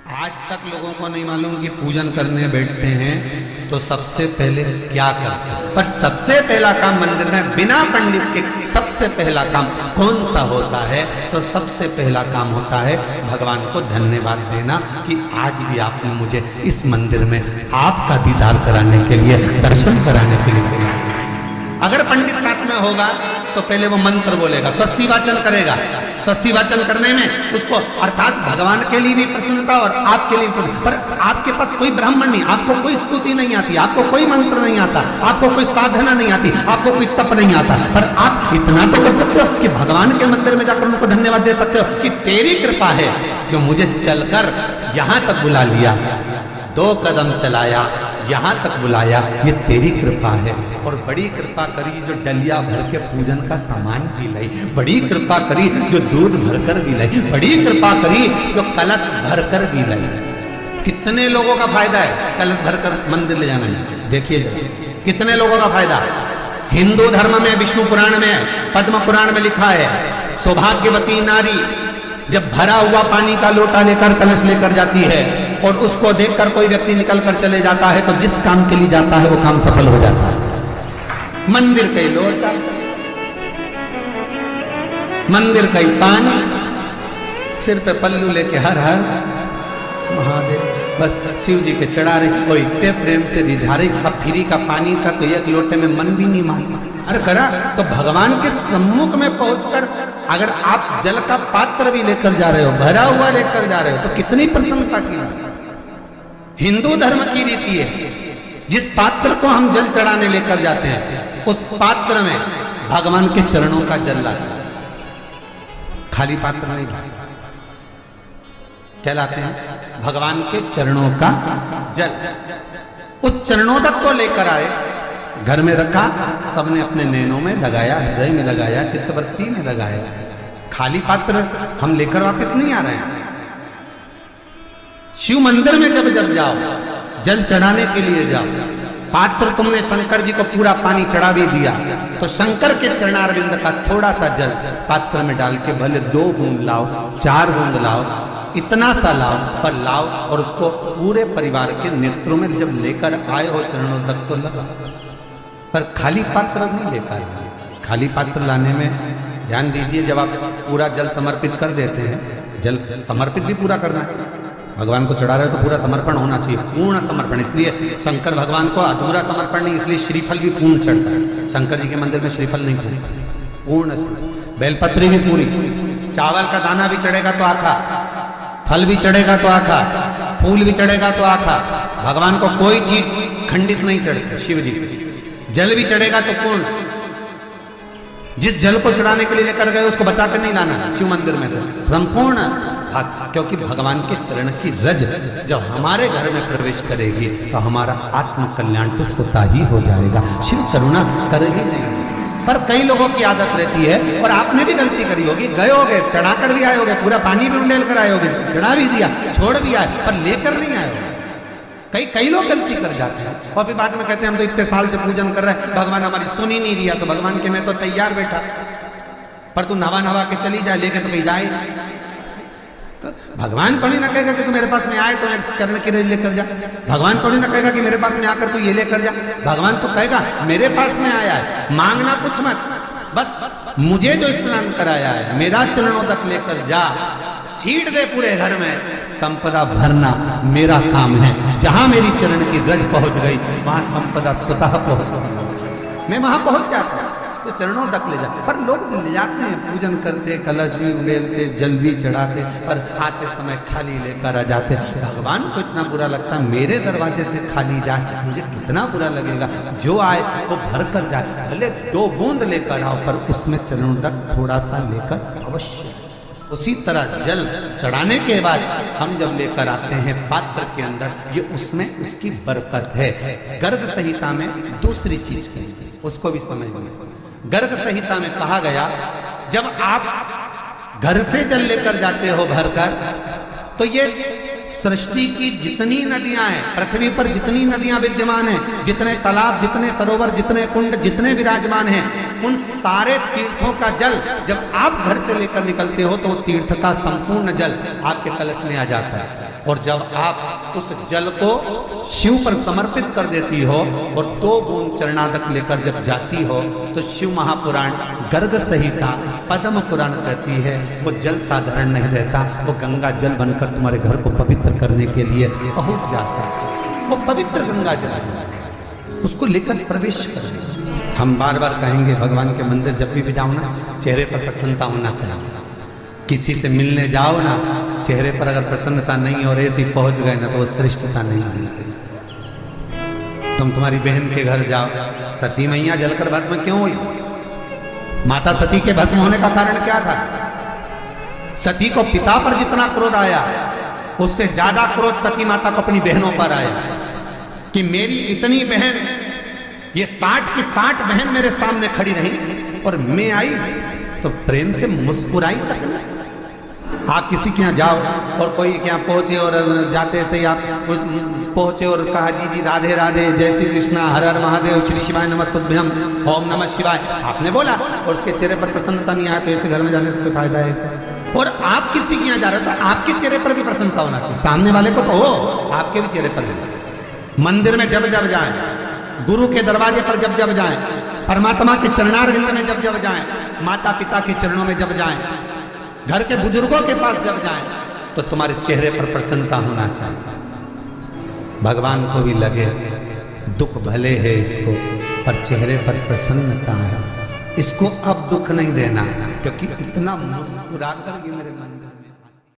आज तक लोगों को नहीं मालूम कि पूजन करने बैठते हैं तो सबसे पहले क्या करते हैं। पर सबसे पहला काम मंदिर में बिना पंडित के सबसे पहला काम कौन सा होता है? तो सबसे पहला काम होता है भगवान को धन्यवाद देना कि आज भी आपने मुझे इस मंदिर में आपका दीदार कराने के लिए, दर्शन कराने के लिए दिया। अगर पंडित साथ में होगा तो पहले वो मंत्र बोलेगा, स्वस्ति वाचन करेगा। स्वस्ति वाचन करने में उसको अर्थात भगवान के लिए भी प्रसन्नता और आपके लिए भी। पर आपके पास कोई ब्राह्मण नहीं, आपको कोई स्तुति नहीं आती, आपको कोई मंत्र नहीं आता, आपको कोई साधना नहीं आती, आपको कोई तप नहीं आता, पर आप इतना तो कर सकते हो कि भगवान के मंदिर में जाकर उनको धन्यवाद दे सकते हो कि तेरी कृपा है जो मुझे चलकर यहां तक बुला लिया, 2 कदम चलाया, यहां तक बुलाया, ये तेरी कृपा है। और बड़ी कृपा करी जो डलिया भर के पूजन का सामान भी लाई, बड़ी कृपा करी जो दूध भरकर भी लाई, बड़ी कृपा करी जो कलश भरकर भी लाई। कितने लोगों का फायदा है कलश भरकर मंदिर ले जाने में? देखिए कितने लोगों का फायदा। हिंदू धर्म में विष्णु पुराण में, पद्म पुराण में लिखा है, सौभाग्यवती नारी जब भरा हुआ पानी का लोटा लेकर कलश लेकर जाती है और उसको देखकर कोई व्यक्ति निकल कर चले जाता है तो जिस काम के लिए जाता है वो काम सफल हो जाता है। मंदिर का ही लोटा, मंदिर का ही पानी, सिर पे पल्लू लेके हर हर महादेव, बस शिव जी के चढ़ा रहे और इतने प्रेम से रिझा रही। अब फ्री का पानी था तो एक लोटे में मन भी नहीं माना। अरे करा तो भगवान के सम्मुख में पहुंचकर अगर आप जल का पात्र भी लेकर जा रहे हो, भरा हुआ लेकर जा रहे हो, तो कितनी प्रसन्नता की। हिंदू धर्म की रीति है, जिस पात्र को हम जल चढ़ाने लेकर जाते हैं उस पात्र में भगवान के चरणों का जल लाते हैं, खाली पात्र नहीं लाते। क्या लाते हैं? भगवान के चरणों का जल। उस चरणों तक को लेकर आए, घर में रखा, सबने अपने नैनों में लगाया, हृदय में लगाया, चित्तवृत्ति में लगाया। खाली पात्र हम लेकर वापस नहीं आ रहे हैं। शिव मंदिर में जब जब जाओ, जल चढ़ाने के लिए जाओ, पात्र तुमने शंकर जी को पूरा पानी चढ़ा भी दिया तो शंकर के चरणारविंद का थोड़ा सा जल पात्र में डाल के भले 2 बूंद लाओ, 4 बूंद लाओ, इतना सा लाओ, पर लाओ और उसको पूरे परिवार के नेत्रों में जब लेकर आए हो चरणों तक तो लगा। पर खाली पात्र नहीं लेकर आए। खाली पात्र लाने में ध्यान दीजिए, जब आप पूरा जल समर्पित कर देते हैं, जल समर्पित भी पूरा करना है, भगवान को चढ़ा रहे हो तो पूरा समर्पण होना चाहिए, पूर्ण समर्पण। इसलिए शंकर भगवान को अधूरा समर्पण नहीं, इसलिए श्रीफल भी पूर्ण चढ़ता है। शंकर जी के मंदिर में श्रीफल नहीं पूर्ण, बेलपत्री भी पूरी, चावल का दाना भी चढ़ेगा तो आखा, फल भी चढ़ेगा तो आखा, फूल भी चढ़ेगा तो आखा। भगवान को कोई चीज खंडित नहीं चढ़ती। शिव जी जल भी चढ़ेगा तो पूर्ण। जिस जल को चढ़ाने के लिए लेकर गए उसको बचाकर नहीं लाना शिव मंदिर में से, संपूर्ण। क्योंकि भगवान के चरण की रज जब हमारे घर में प्रवेश करेगी तो हमारा आत्म कल्याण तो स्वतः ही हो जाएगा। शिव करुणा करेगी नहीं। पर कई लोगों की आदत रहती है, और आपने भी गलती करी होगी, गए होगे, चढ़ाकर भी आए होगे, पूरा पानी भी उंडेल कर आए होगे, चढ़ा भी दिया, छोड़ भी आए, पर लेकर नहीं आए होगे। कई लोग गलती कर जाते हैं और फिर बाद में कहते हैं हम तो इतने साल से पूजन कर रहे हैं, भगवान हमारी सुन ही नहीं दिया। तो भगवान के मैं तो तैयार बैठा, पर तू नवा के चली जाए, लेके तो कहीं जाए। तो भगवान थोड़ी ना कहेगा कि तू मेरे पास में आए तो मेरे चरण की रज लेकर जा। भगवान थोड़ी ना कहेगा कि मेरे पास में आकर तू ये लेकर जा। भगवान तो कहेगा मेरे पास में आया है, मांगना कुछ मत, बस मुझे जो स्नान कराया है मेरा चरणों तक लेकर जा, छीट दे पूरे घर में, संपदा भरना मेरा काम है। जहां मेरी चरण की रज पहुंच गई वहां संपदा स्वतः पहुंच, मैं वहां पहुंच जाता हूं। तो चरणों तक ले जाते, पर लोग ले जाते हैं, पूजन करते, कलश भी उड़ेलते, जल भी चढ़ाते, पर आते समय खाली लेकर आ जाते। भगवान को इतना बुरा लगता है मेरे दरवाजे से खाली जाए, मुझे कितना बुरा लगेगा। जो आए वो भर कर जाए, भले 2 बूंद लेकर आओ, पर उसमें चरणों तक थोड़ा सा लेकर अवश्य। उसी तरह जल चढ़ाने के बाद हम जब लेकर आते हैं पात्र के अंदर, ये उसमें उसकी बरकत है। गर्ग संहिता में दूसरी चीज की, उसको भी समझिए। गर्ग संहिता में कहा गया, जब आप घर से जल लेकर जाते हो भरकर, तो ये सृष्टि की जितनी नदियां हैं, पृथ्वी पर जितनी नदियां विद्यमान हैं, जितने तालाब, जितने सरोवर, जितने कुंड, जितने विराजमान हैं, उन सारे तीर्थों का जल जब आप घर से लेकर निकलते हो तो तीर्थ का संपूर्ण जल आपके कलश में आ जाता है। और जब आप उस जल को शिव पर समर्पित कर देती हो और 2 बूंद चरणादक लेकर जब जाती हो तो शिव महापुराण गर्ग संहिता पद्म पुराण कहती है वो जल साधारण नहीं रहता, वो गंगा जल बनकर तुम्हारे घर को पवित्र करने के लिए पहुंच जाता है। वो पवित्र गंगा जल उसको लेकर प्रवेश कर। हम बार बार कहेंगे भगवान के मंदिर जब भी जाओ ना, चेहरे पर प्रसन्नता होना चाहिए। किसी से मिलने जाओ ना, चेहरे पर अगर प्रसन्नता नहीं और ऐसी पहुंच गए ना तो वो श्रेष्ठता नहीं होनी। तुम तुम्हारी बहन के घर जाओ, सती मैया जलकर भस्म क्यों हुई? माता सती के भस्म होने का कारण क्या था? सती को पिता पर जितना क्रोध आया उससे ज्यादा क्रोध सती माता को अपनी बहनों पर आया कि मेरी इतनी बहन, ये 60 की 60 बहन मेरे सामने खड़ी रही और मैं आई तो प्रेम से मुस्कुराई तक नहीं। आप किसी के यहाँ जाओ और कोई के यहाँ पहुंचे और जाते से ही आप उस पहुंचे और कहा जी जी राधे राधे, जय श्री कृष्णा, हर हर महादेव, श्री शिवाय नमस्तुभ्यम, ओम नमः शिवाय, आपने बोला और उसके चेहरे पर प्रसन्नता नहीं आया तो ऐसे घर में जाने से कोई फायदा है? और आप किसी के यहाँ जा रहे हो तो आपके चेहरे पर भी प्रसन्नता होना चाहिए, सामने वाले को तो हो, आपके भी चेहरे पर भी। मंदिर में जब जब जाए, गुरु के दरवाजे पर जब जब जाए, परमात्मा के चरणारविंद में जब जब जाए, माता पिता के चरणों में जब जाए, घर के बुजुर्गों के पास जब जाए तो तुम्हारे चेहरे पर प्रसन्नता होना चाहिए। भगवान को भी लगे दुख भले है इसको पर चेहरे पर प्रसन्नता है, इसको अब दुख नहीं देना, क्योंकि इतना मुस्कुराकर ये मेरे मन में